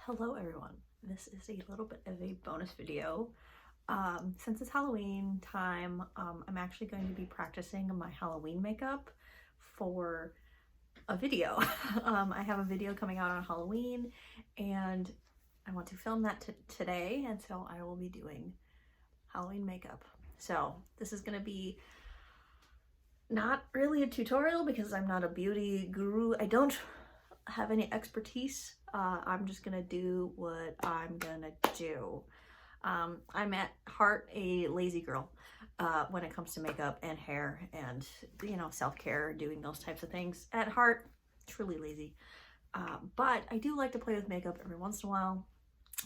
Hello everyone, this is a little bit of a bonus video. Since it's Halloween time, I'm actually going to be practicing my Halloween makeup for a video. I have a video coming out on Halloween and I want to film that today, and so I will be doing Halloween makeup. So this is going to be not really a tutorial because I'm not a beauty guru. I don't have any expertise. I'm just gonna do what I'm gonna do. I'm at heart a lazy girl when it comes to makeup and hair and, you know, self-care, doing those types of things. At heart, truly lazy. But I do like to play with makeup every once in a while.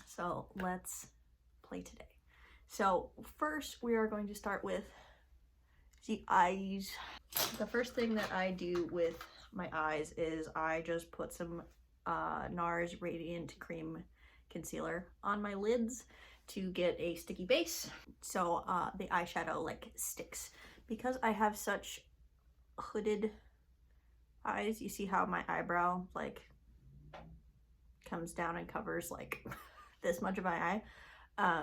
So let's play today. So first we are going to start with the eyes. The first thing that I do with my eyes is I just put some NARS Radiant Cream Concealer on my lids to get a sticky base, so the eyeshadow like sticks. Because I have such hooded eyes, you see how my eyebrow like comes down and covers like this much of my eye.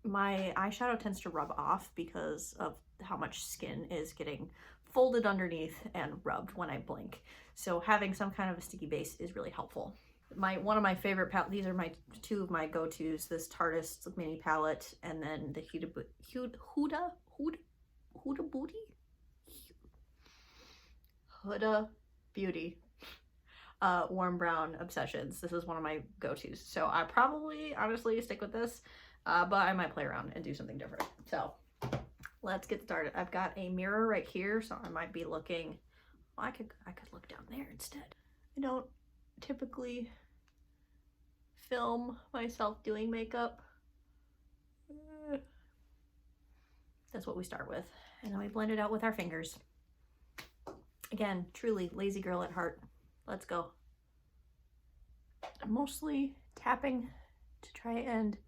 My eyeshadow tends to rub off because of how much skin is getting folded underneath and rubbed when I blink. So having some kind of a sticky base is really helpful. One of my favorite palettes, these are two of my go-tos, this Tarteist mini palette and then the Huda Beauty Warm Brown Obsessions. This is one of my go-tos. So I probably honestly stick with this, but I might play around and do something different. So let's get started. I've got a mirror right here, so I might be looking, well, I could look down there instead. I don't typically film myself doing makeup. That's what we start with. And then we blend it out with our fingers. Again, truly lazy girl at heart. Let's go. I'm mostly tapping to try and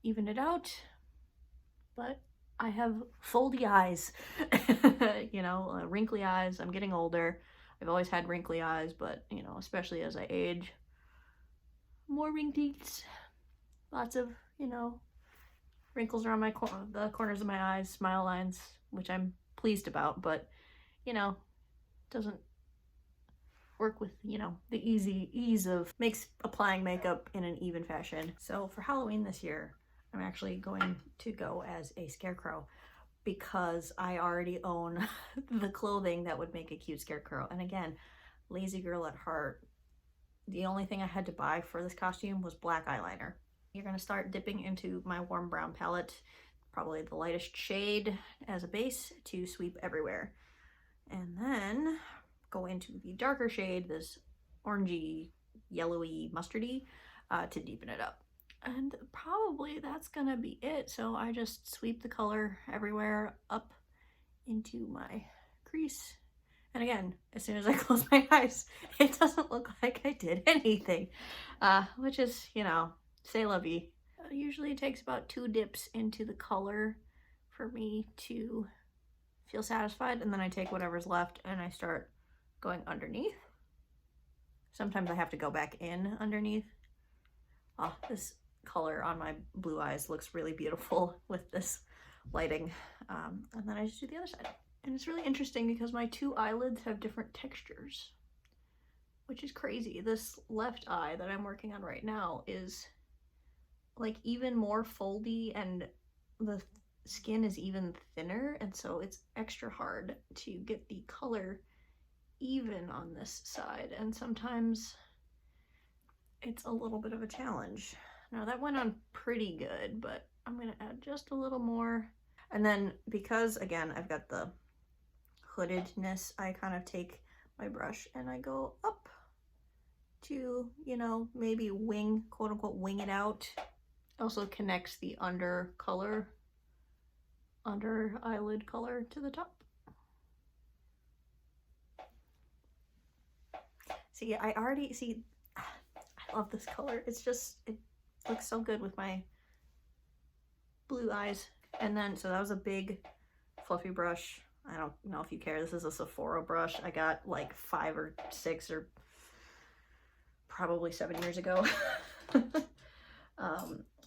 even it out, but I have foldy eyes, you know, wrinkly eyes. I'm getting older. I've always had wrinkly eyes, but, you know, especially as I age, more wrinkles. Lots of, you know, wrinkles around the corners of my eyes, smile lines, which I'm pleased about, but, you know, doesn't work with, you know, the ease of makes applying makeup in an even fashion. So for Halloween this year, I'm actually going to go as a scarecrow because I already own the clothing that would make a cute scarecrow. And again, lazy girl at heart. The only thing I had to buy for this costume was black eyeliner. You're gonna start dipping into my warm brown palette, probably the lightest shade as a base to sweep everywhere. And then go into the darker shade, this orangey, yellowy, mustardy, to deepen it up. And probably that's gonna be it. So I just sweep the color everywhere up into my crease. And again, as soon as I close my eyes, it doesn't look like I did anything, which is, you know, c'est la vie. Usually it takes about 2 dips into the color for me to feel satisfied, and then I take whatever's left and I start going underneath. Sometimes I have to go back in underneath. Oh, this color on my blue eyes looks really beautiful with this lighting. And then I just do the other side. And it's really interesting because my 2 eyelids have different textures, which is crazy. This left eye that I'm working on right now is like even more foldy and the skin is even thinner, and so it's extra hard to get the color even on this side, and sometimes it's a little bit of a challenge. Now that went on pretty good, but I'm gonna add just a little more. And then because again I've got the hoodedness, I kind of take my brush and I go up to, you know, maybe wing, quote unquote, wing it out. Also connects the under eyelid color to the top. See, I love this color. It's just, it looks so good with my blue eyes. And then, so that was a big fluffy brush. I don't know if you care. This is a Sephora brush. I got like 5 or 6 or probably 7 years ago.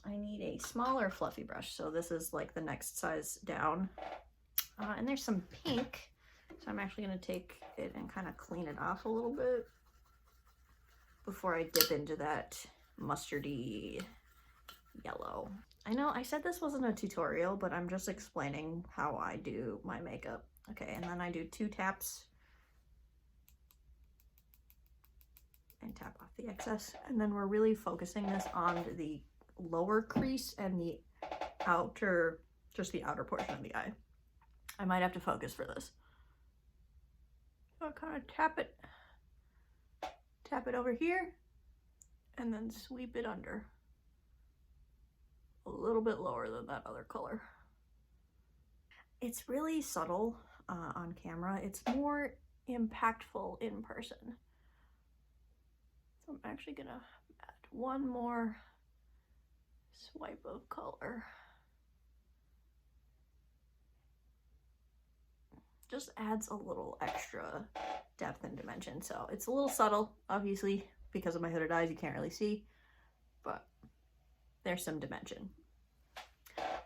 I need a smaller fluffy brush, so this is like the next size down. And there's some pink, so I'm actually going to take it and kind of clean it off a little bit before I dip into that mustardy yellow. I know I said this wasn't a tutorial, but I'm just explaining how I do my makeup. Okay, and then I do 2 taps and tap off the excess, and then we're really focusing this on the lower crease and the outer, just the outer portion of the eye. I might have to focus for this. So I kind of tap it over here, and then sweep it under. A little bit lower than that other color. It's really subtle on camera. It's more impactful in person. So I'm actually gonna add one more swipe of color. Just adds a little extra depth and dimension. So it's a little subtle, obviously, because of my hooded eyes, you can't really see, but there's some dimension.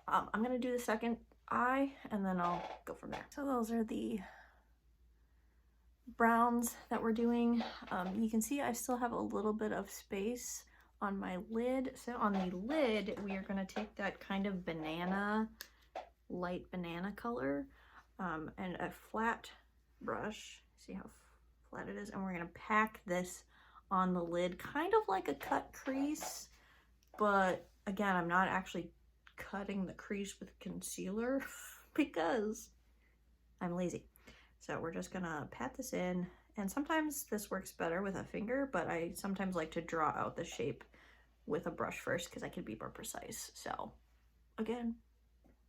I'm gonna do the second eye and then I'll go from there. So those are the browns that we're doing. You can see I still have a little bit of space on my lid. So on the lid, we are gonna take that kind of banana, light banana color, and a flat brush. See how flat it is? And we're gonna pack this on the lid, kind of like a cut crease, but again, I'm not actually cutting the crease with concealer because I'm lazy. So we're just gonna pat this in, and sometimes this works better with a finger, but I sometimes like to draw out the shape with a brush first because I can be more precise. So again,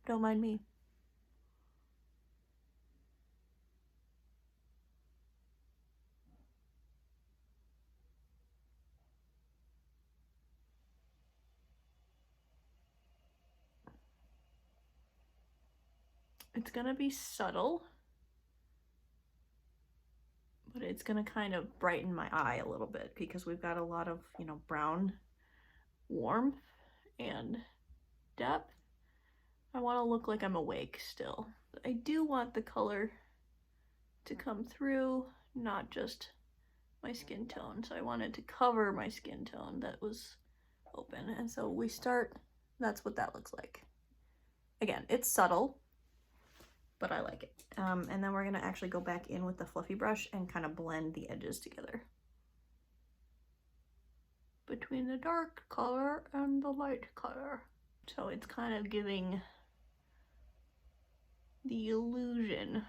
don't mind me. It's gonna be subtle, but it's gonna kind of brighten my eye a little bit because we've got a lot of, you know, brown warmth and depth. I want to look like I'm awake still. But I do want the color to come through, not just my skin tone. So I wanted to cover my skin tone that was open. And so we start, that's what that looks like. Again, it's subtle, but I like it. And then we're gonna actually go back in with the fluffy brush and kind of blend the edges together between the dark color and the light color. So it's kind of giving the illusion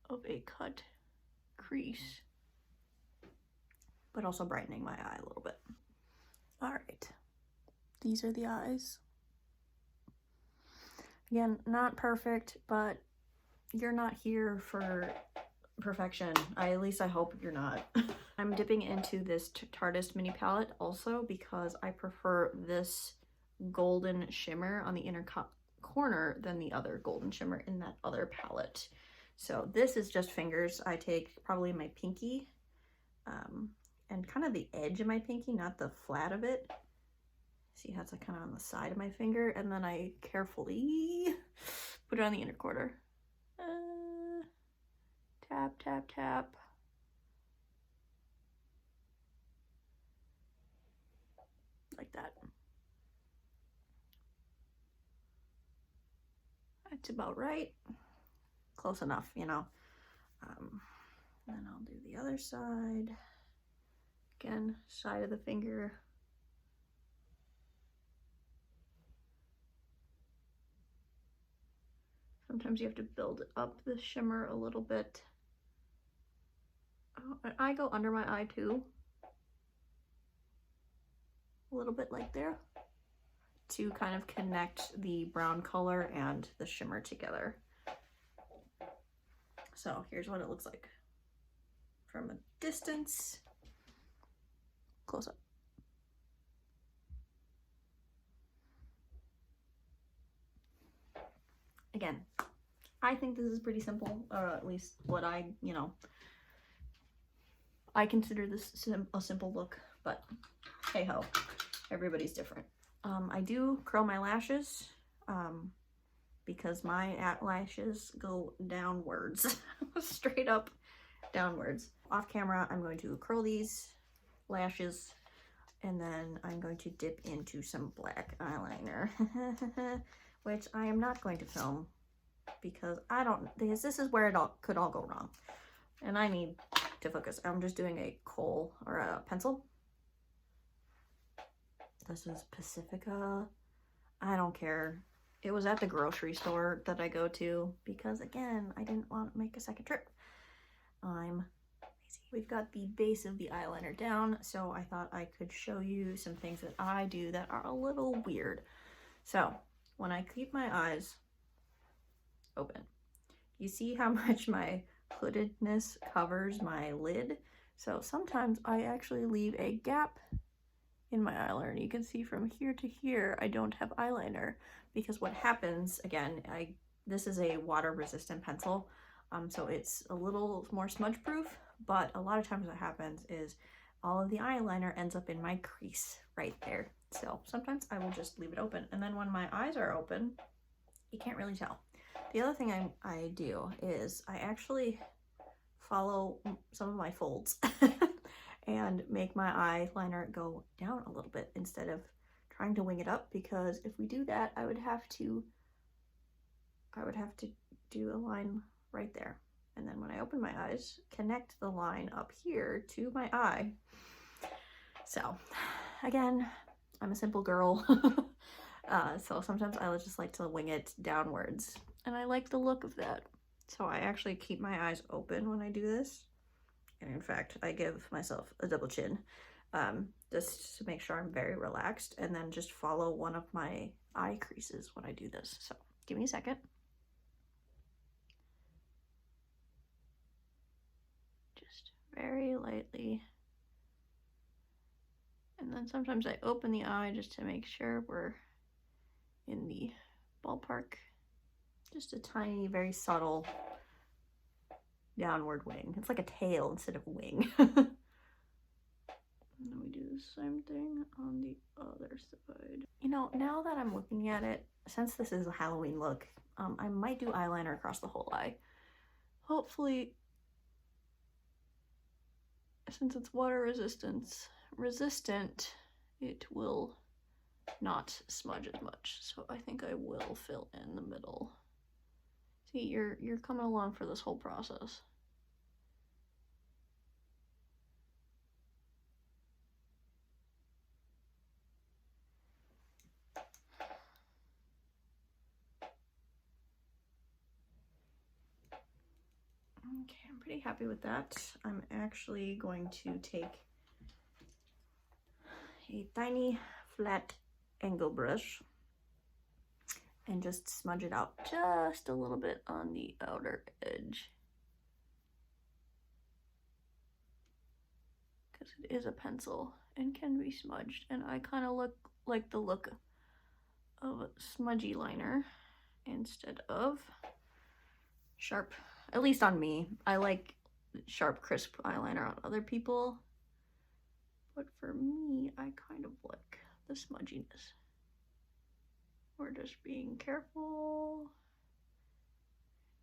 of a cut crease, but also brightening my eye a little bit. All right, these are the eyes. Again, not perfect, but you're not here for perfection. At least I hope you're not. I'm dipping into this Tarteist mini palette also because I prefer this golden shimmer on the inner corner than the other golden shimmer in that other palette. So this is just fingers. I take probably my pinky and kind of the edge of my pinky, not the flat of it. See how it's like kind of on the side of my finger, and then I carefully put it on the inner quarter. Tap, tap, tap. Like that. That's about right. Close enough, you know. Then I'll do the other side. Again, side of the finger. Sometimes you have to build up the shimmer a little bit. Oh, and I go under my eye too. A little bit like there, to kind of connect the brown color and the shimmer together. So here's what it looks like from a distance. Close up. Again, I think this is pretty simple, or at least what I I consider this a simple look, but hey ho, everybody's different. I do curl my lashes because my lashes go downwards, straight up downwards. Off camera, I'm going to curl these lashes, and then I'm going to dip into some black eyeliner, which I am not going to film because this is where it could all go wrong. And I need to focus. I'm just doing a kohl or a pencil. This is Pacifica. I don't care. It was at the grocery store that I go to because, again, I didn't want to make a second trip. I'm lazy. We've got the base of the eyeliner down, so I thought I could show you some things that I do that are a little weird. So when I keep my eyes open, you see how much my hoodedness covers my lid? So sometimes I actually leave a gap in my eyeliner, and you can see from here to here I don't have eyeliner because what happens, again, this is a water resistant pencil, so it's a little more smudge proof, but a lot of times what happens is all of the eyeliner ends up in my crease right there. So sometimes I will just leave it open, and then when my eyes are open, you can't really tell. The other thing I do is I actually follow some of my folds and make my eyeliner go down a little bit instead of trying to wing it up, because if we do that, I would have to do a line right there. And then when I open my eyes, connect the line up here to my eye. So again, I'm a simple girl. So sometimes I just like to wing it downwards, and I like the look of that. So I actually keep my eyes open when I do this. And in fact, I give myself a double chin just to make sure I'm very relaxed, and then just follow one of my eye creases when I do this. So give me a second. Just very lightly. And then sometimes I open the eye just to make sure we're in the ballpark. Just a tiny, very subtle downward wing. It's like a tail instead of a wing. And then we do the same thing on the other side. You know, now that I'm looking at it, since this is a Halloween look, I might do eyeliner across the whole eye. Hopefully, since it's water resistant, it will not smudge as much. So I think I will fill in the middle. See, you're coming along for this whole process. Okay, I'm pretty happy with that. I'm actually going to take a tiny flat angle brush and just smudge it out just a little bit on the outer edge, because it is a pencil and can be smudged, and I kind of look like the look of a smudgy liner instead of sharp. At least on me. I like sharp, crisp eyeliner on other people, but for me, I kind of like the smudginess. We're just being careful,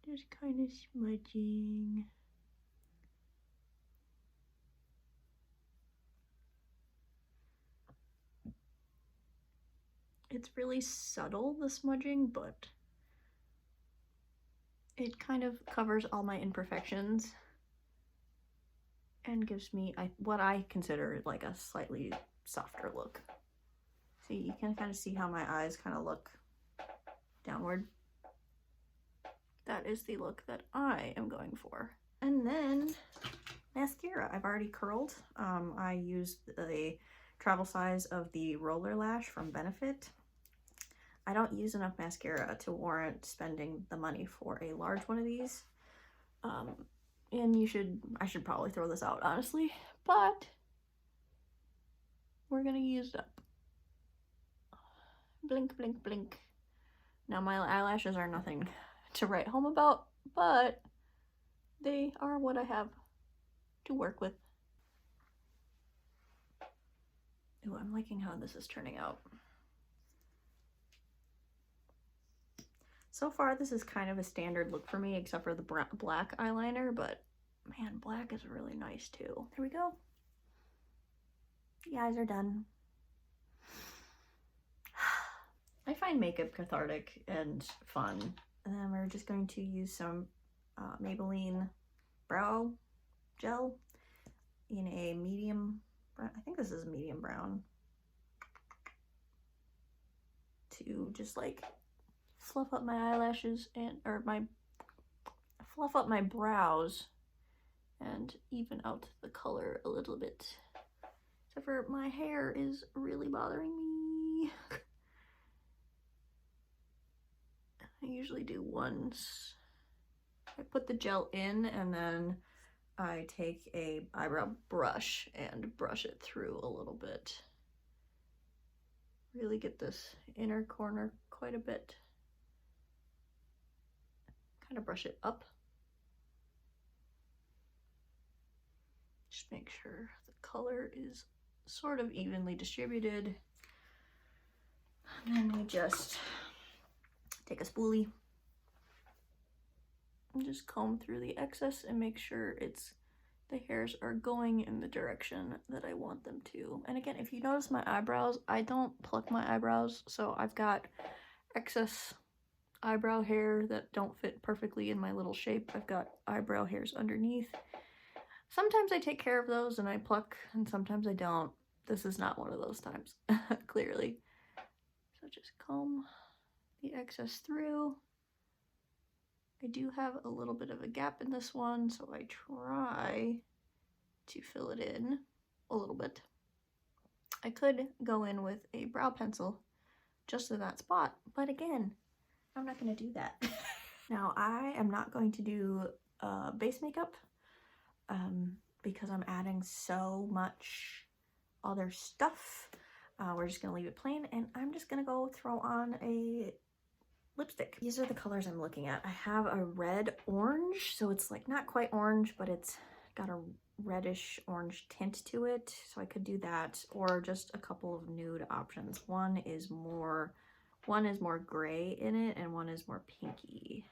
just kind of smudging. It's really subtle, the smudging, but it kind of covers all my imperfections and gives me what I consider like a slightly softer look. See, you can kind of see how my eyes kind of look downward. That is the look that I am going for. And then mascara. I've already curled. I used the travel size of the roller lash from Benefit. I don't use enough mascara to warrant spending the money for a large one of these. And I should probably throw this out, honestly, but we're gonna use it up. Blink, blink, blink. Now my eyelashes are nothing to write home about, but they are what I have to work with. Ooh, I'm liking how this is turning out. So far, this is kind of a standard look for me, except for the black eyeliner, but man, black is really nice too. There we go. The eyes are done. I find makeup cathartic and fun. And then we're just going to use some Maybelline brow gel in a medium brown. I think this is a medium brown. To just like fluff up my eyelashes and fluff up my brows and even out the color a little bit. Except for my hair is really bothering me. I usually do once. I put the gel in and then I take a eyebrow brush and brush it through a little bit. Really get this inner corner quite a bit. Kind of brush it up. Just make sure the color is sort of evenly distributed. And then we just take a spoolie and just comb through the excess and make sure the hairs are going in the direction that I want them to. And again, if you notice my eyebrows, I don't pluck my eyebrows, so I've got excess eyebrow hair that don't fit perfectly in my little shape. I've got eyebrow hairs underneath. Sometimes I take care of those and I pluck, and sometimes I don't. This is not one of those times, clearly. So just comb the excess through. I do have a little bit of a gap in this one, so I try to fill it in a little bit. I could go in with a brow pencil just in that spot, but again, I'm not going to do that. Now, I am not going to do base makeup because I'm adding so much other stuff. We're just going to leave it plain, and I'm just going to go throw on a lipstick. These are the colors I'm looking at. I have a red orange, so it's like not quite orange, but it's got a reddish orange tint to it. So I could do that, or just a couple of nude options. One is more gray in it, and one is more pinky.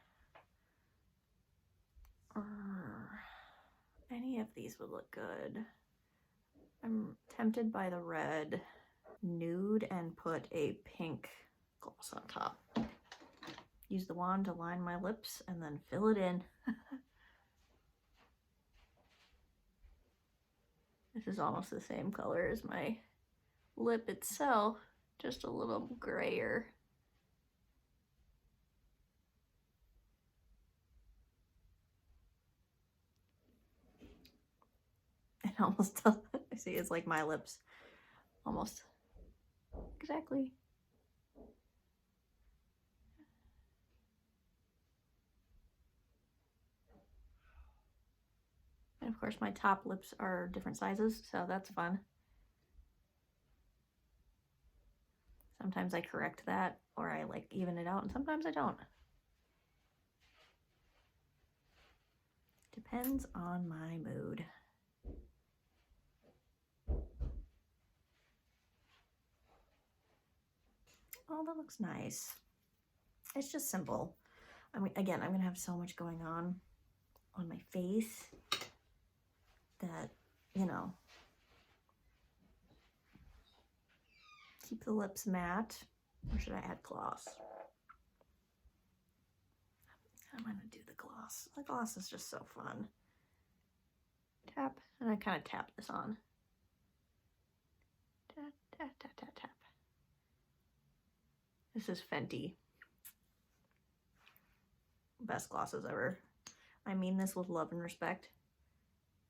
Any of these would look good. I'm tempted by the red nude and put a pink gloss on top. Use the wand to line my lips and then fill it in. This is almost the same color as my lip itself, just a little grayer. It almost does. I see it's like my lips. Almost. Exactly. And of course my top lips are different sizes, so that's fun. Sometimes I correct that, or I like even it out, and sometimes I don't. Depends on my mood. Oh, that looks nice. It's just simple. I mean, again, I'm gonna have so much going on my face that, you know, keep the lips matte. Or should I add gloss? I'm gonna do the gloss. The gloss is just so fun. Tap, and I kind of tap this on. Tap, tap, tap, tap, tap. This is Fenty. Best glosses ever. I mean this with love and respect.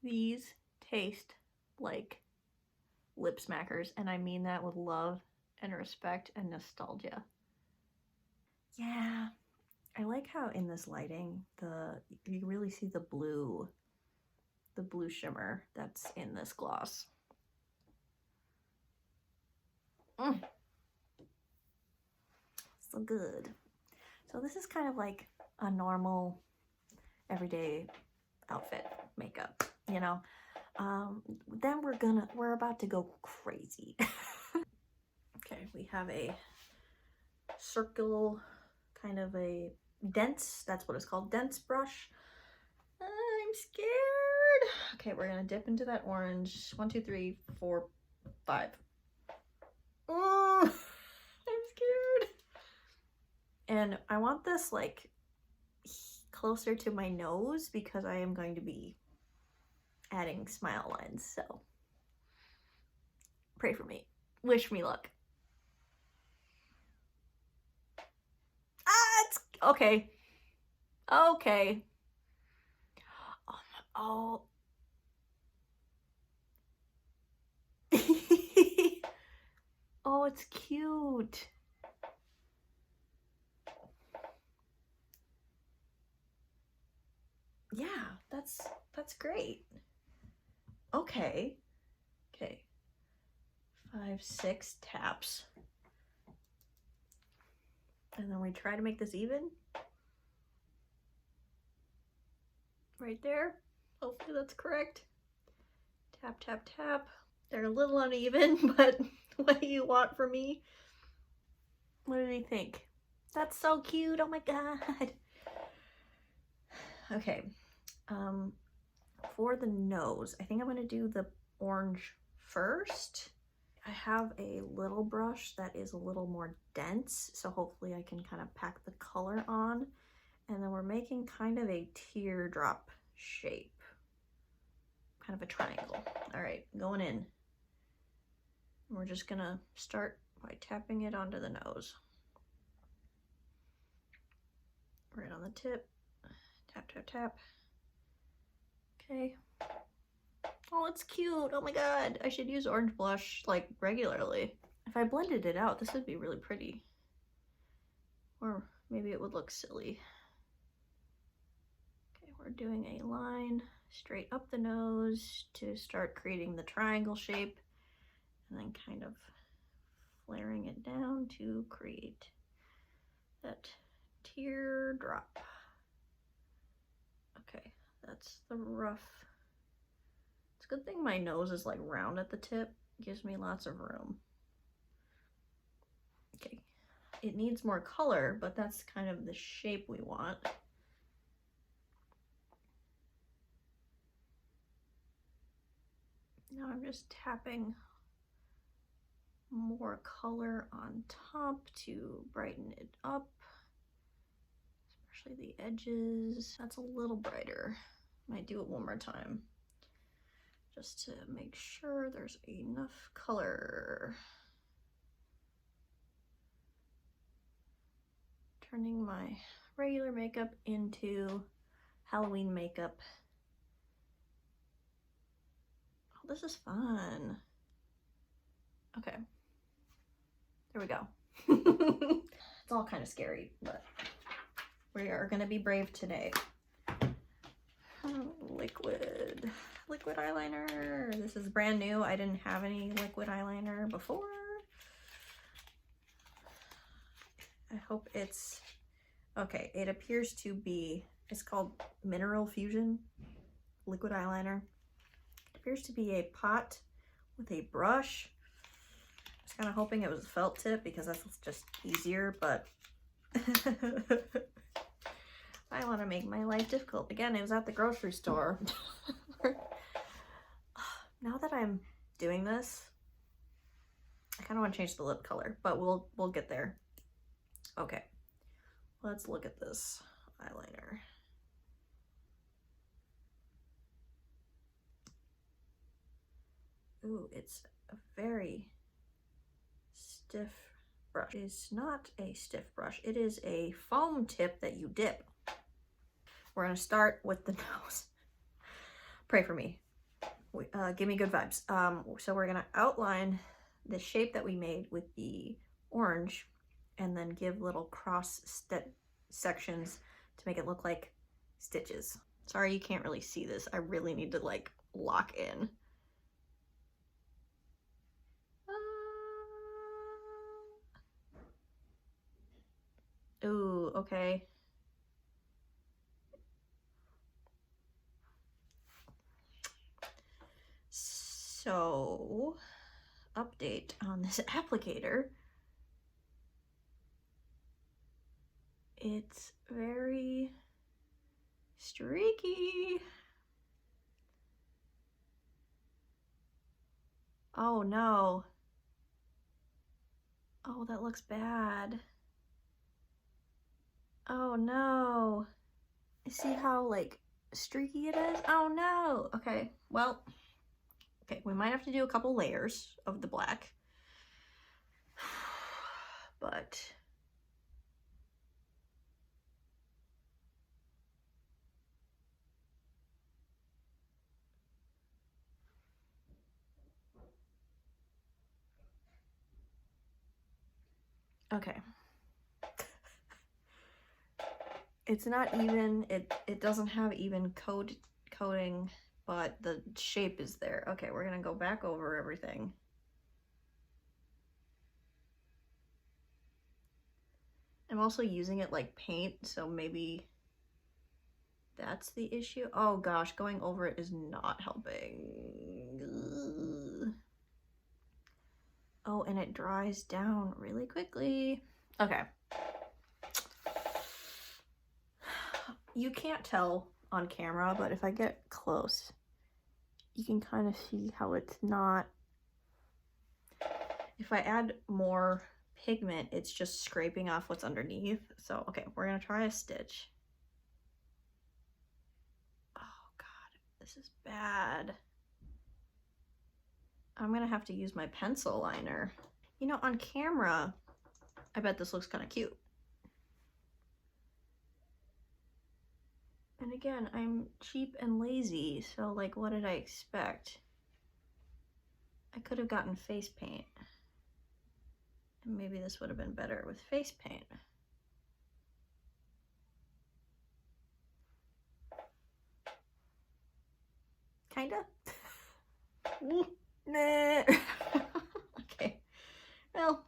These taste like lip smackers, and I mean that with love and respect and nostalgia. Yeah, I like how in this lighting you really see the blue shimmer that's in this gloss. So good. So this is kind of like a normal everyday outfit makeup, you know. Then we're about to go crazy. Okay, we have a circle, kind of a dense, that's what it's called, dense brush. I'm scared. Okay, we're gonna dip into that orange. 1, 2, 3, 4, 5. Oh, I'm scared. And I want this like closer to my nose because I am going to be adding smile lines, so pray for me. Wish me luck. Ah, it's okay. Okay. Oh. Oh, it's cute. Yeah, that's great. Okay. Okay. 5, 6 taps. And then we try to make this even. Right there. Hopefully that's correct. Tap, tap, tap. They're a little uneven, but what do you want from me? What do you think? That's so cute. Oh my god. Okay. For the nose, I think I'm gonna do the orange first. I have a little brush that is a little more dense, so hopefully I can kind of pack the color on. And then we're making kind of a teardrop shape, kind of a triangle. All right, going in. We're just gonna start by tapping it onto the nose. Right on the tip. Tap, tap, tap. Okay. Oh, it's cute. Oh my god. I should use orange blush like regularly. If I blended it out, this would be really pretty. Or maybe it would look silly. Okay, we're doing a line straight up the nose to start creating the triangle shape, and then kind of flaring it down to create that teardrop. Okay, that's the rough. It's a good thing my nose is like round at the tip. It gives me lots of room. Okay, it needs more color, but that's kind of the shape we want. Now I'm just tapping more color on top to brighten it up, especially the edges. That's a little brighter. Might do it one more time just to make sure there's enough color. Turning my regular makeup into Halloween makeup. Oh, this is fun. Okay, there we go. It's all kind of scary, but we are gonna be brave today. Liquid eyeliner. This is brand new. I didn't have any liquid eyeliner before. I hope it's okay. It appears to be, it's called Mineral Fusion liquid eyeliner. It appears to be a pot with a brush. I was kind of hoping it was a felt tip because that's just easier, but I want to make my life difficult. Again, it was at the grocery store. Now that I'm doing this, I kind of want to change the lip color, but we'll get there. Okay, let's look at this eyeliner. Ooh, it's a very stiff brush. It's not a stiff brush. It is a foam tip that you dip. We're gonna start with the nose. Pray for me. Give me good vibes. So we're gonna outline the shape that we made with the orange and then give little cross sections to make it look like stitches. Sorry, you can't really see this. I really need to like lock in. Ooh, okay. update on this applicator. It's very streaky. Oh no. Oh, that looks bad. Oh no. See how like streaky it is? Oh no. Okay, well, okay, we might have to do a couple layers of the black. But okay. It's not even, it doesn't have even coating, but the shape is there. Okay, we're gonna go back over everything. I'm also using it like paint, so maybe that's the issue. Oh gosh, going over it is not helping. Ugh. Oh, and it dries down really quickly. Okay. You can't tell on camera, but if I get close, you can kind of see how it's not. If I add more pigment, it's just scraping off what's underneath. So, okay, we're gonna try a stitch. Oh God, this is bad. I'm gonna have to use my pencil liner. You know, on camera, I bet this looks kind of cute. And again, I'm cheap and lazy, so like, what did I expect? I could have gotten face paint. And maybe this would have been better with face paint. Kinda? Nah. Okay. Well,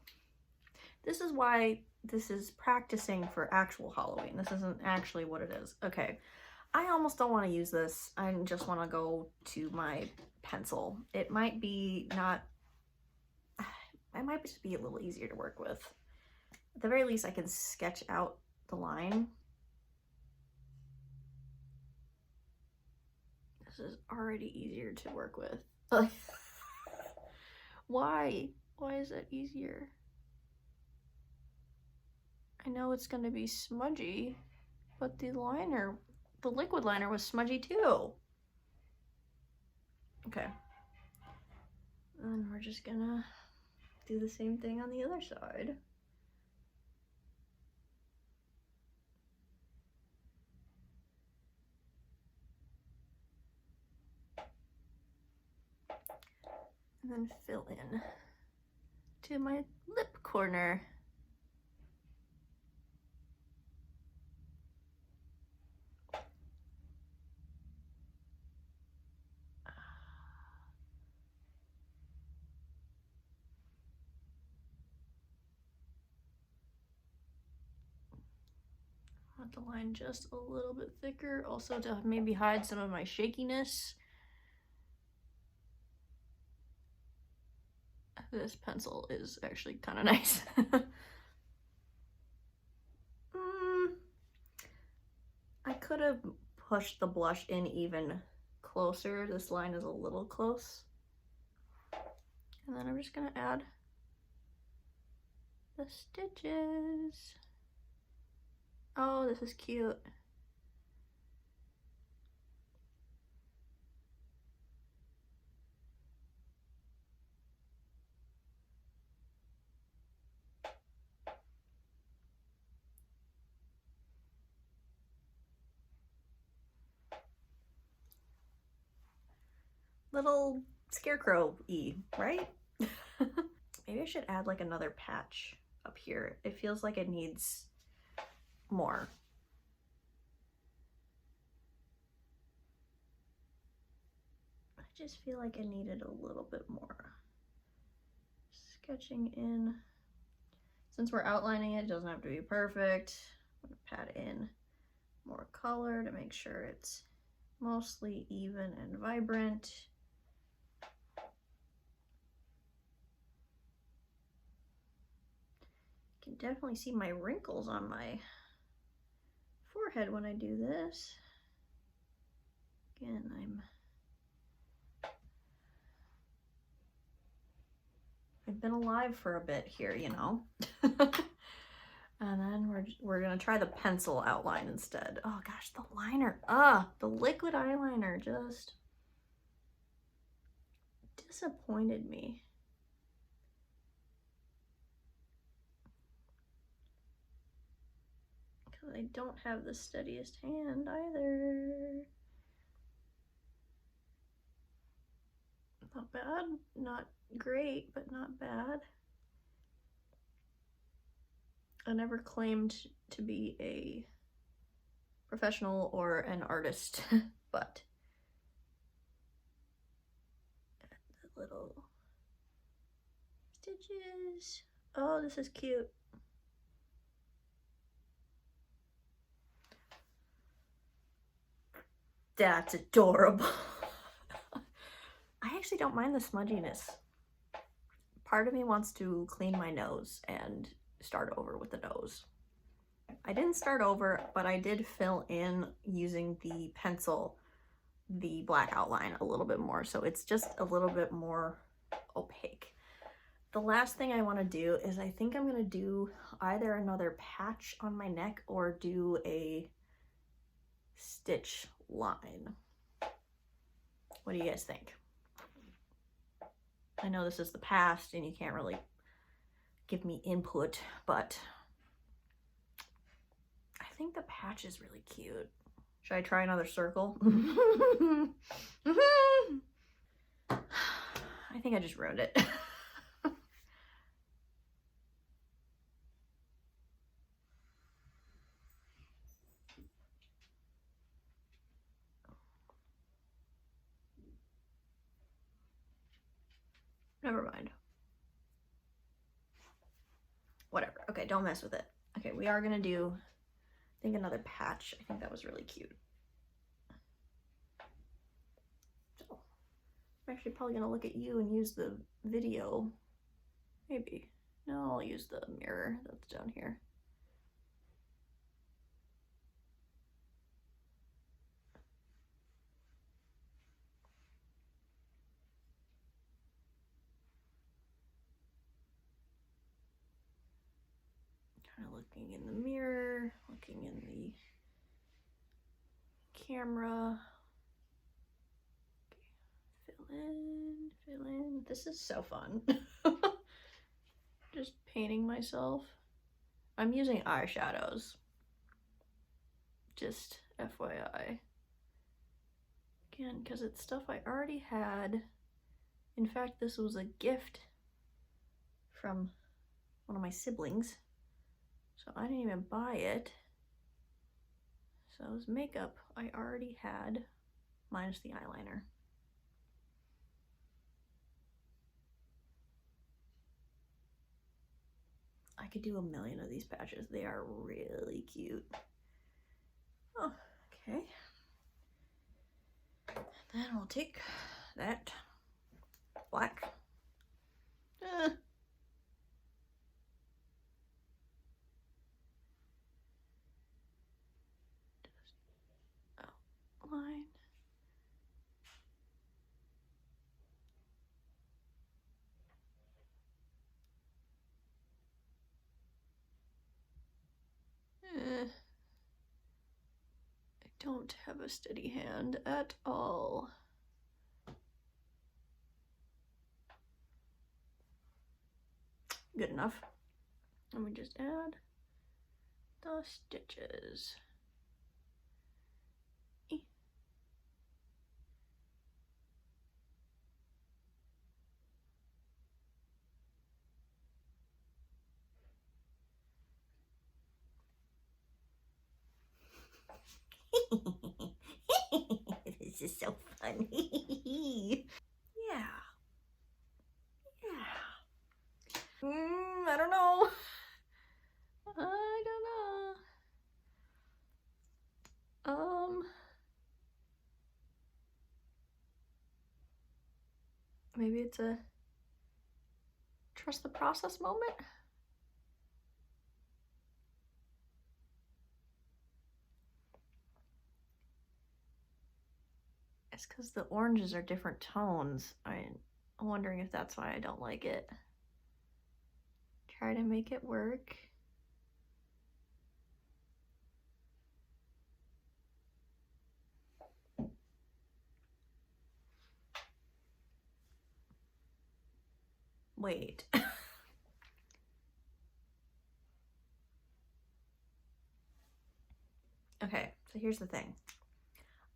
this is why this is practicing for actual Halloween. This isn't actually what it is. Okay. I almost don't want to use this. I just want to go to my pencil. It might be not, it might just be a little easier to work with. At the very least, I can sketch out the line. This is already easier to work with. Why? Why is that easier? I know it's going to be smudgy, but the liner, the liquid liner was smudgy too. Okay. And we're just gonna do the same thing on the other side. And then fill in to my lip corner. Want the line just a little bit thicker, also to maybe hide some of my shakiness. This pencil is actually kind of nice. I could have pushed the blush in even closer. This line is a little close. And then I'm just gonna add the stitches. Oh, this is cute. Little scarecrow-y, right? Maybe I should add like another patch up here. It feels like it needs more. I just feel like it needed a little bit more. Sketching in. Since we're outlining it, it doesn't have to be perfect. I'm gonna pat in more color to make sure it's mostly even and vibrant. can definitely see my wrinkles on my forehead when I do this. Again, I've been alive for a bit here, you know. And then we're gonna try the pencil outline instead. Oh gosh, the liner, the liquid eyeliner just disappointed me. Because I don't have the steadiest hand either. Not bad, not great, but not bad. I never claimed to be a professional or an artist, but the little stitches. Oh, this is cute. That's adorable. I actually don't mind the smudginess. Part of me wants to clean my nose and start over with the nose. I didn't start over, but I did fill in using the pencil, the black outline a little bit more, so it's just a little bit more opaque. The last thing I want to do is I think I'm going to do either another patch on my neck or do a stitch line. What do you guys think? I know this is the past and you can't really give me input, but I think the patch is really cute. Should I try another circle? I think I just ruined it. Never mind. Whatever. Okay, don't mess with it. Okay, we are gonna do, I think, another patch. I think that was really cute. So, I'm actually probably gonna look at you and use the video. Maybe. No, I'll use the mirror that's down here. Kind of looking in the mirror, looking in the camera. Okay. Fill in. This is so fun. Just painting myself. I'm using eyeshadows. Just FYI. Again, because it's stuff I already had. In fact, this was a gift from one of my siblings. So I didn't even buy it. So it was makeup I already had, minus the eyeliner. I could do a million of these patches. They are really cute. Oh, okay. Then we'll take that black. Outline. I don't have a steady hand at all. Good enough. Let me just add the stitches. This is so funny. Yeah. I don't know. I don't know. Maybe it's a trust the process moment. It's because the oranges are different tones. I'm wondering if that's why I don't like it. Try to make it work. Wait. Okay, so here's the thing.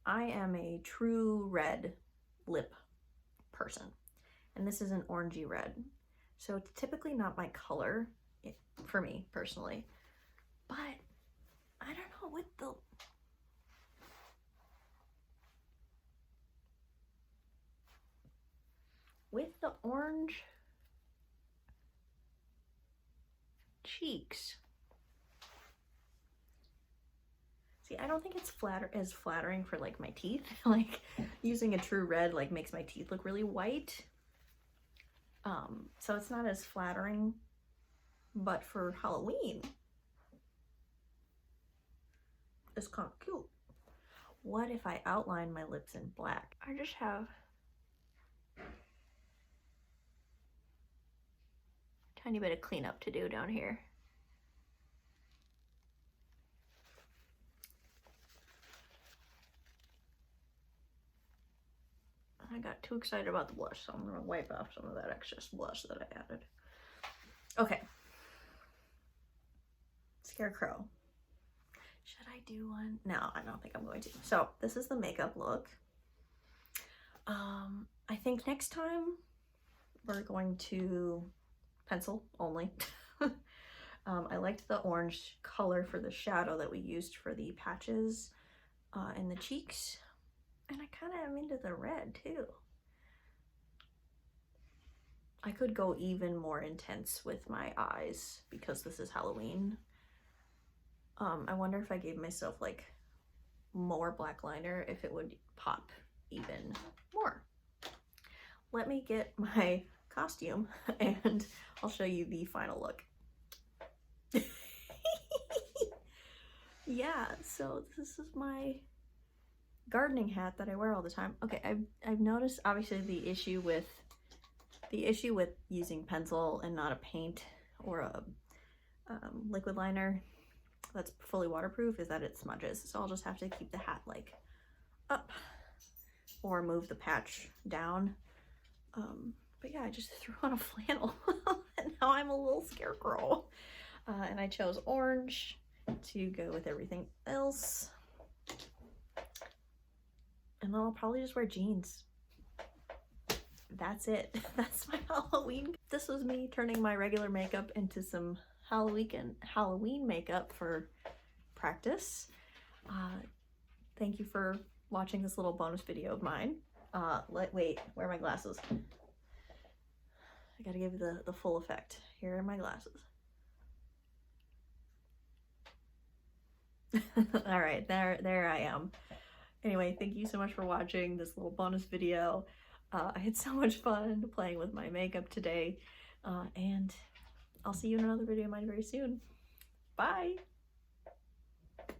I am a true red lip person, and this is an orangey red. So it's typically not my color for me personally, but I don't know, with the orange cheeks. See, I don't think it's as flattering for like my teeth. Like using a true red like makes my teeth look really white. So it's not as flattering, but for Halloween, it's kind of cute. What if I outline my lips in black? I just have a tiny bit of cleanup to do down here. I got too excited about the blush, so I'm gonna wipe off some of that excess blush that I added. Okay. Scarecrow. Should I do one? No, I don't think I'm going to. So this is the makeup look. I think next time we're going to pencil only. I liked the orange color for the shadow that we used for the patches in the cheeks. And I kind of am into the red too. I could go even more intense with my eyes because this is Halloween. I wonder if I gave myself like more black liner, if it would pop even more. Let me get my costume and I'll show you the final look. Yeah, so this is my gardening hat that I wear all the time. Okay, I've noticed obviously the issue with using pencil and not a paint or a liquid liner that's fully waterproof is that it smudges. So I'll just have to keep the hat like up or move the patch down. But yeah, I just threw on a flannel and now I'm a little scarecrow. And I chose orange to go with everything else. And then I'll probably just wear jeans. That's it. That's my Halloween. This was me turning my regular makeup into some Halloween makeup for practice. Thank you for watching this little bonus video of mine. Wait, where are my glasses? I gotta give you the full effect. Here are my glasses. All right, there I am. Anyway, thank you so much for watching this little bonus video. I had so much fun playing with my makeup today, and I'll see you in another video of mine very soon. Bye!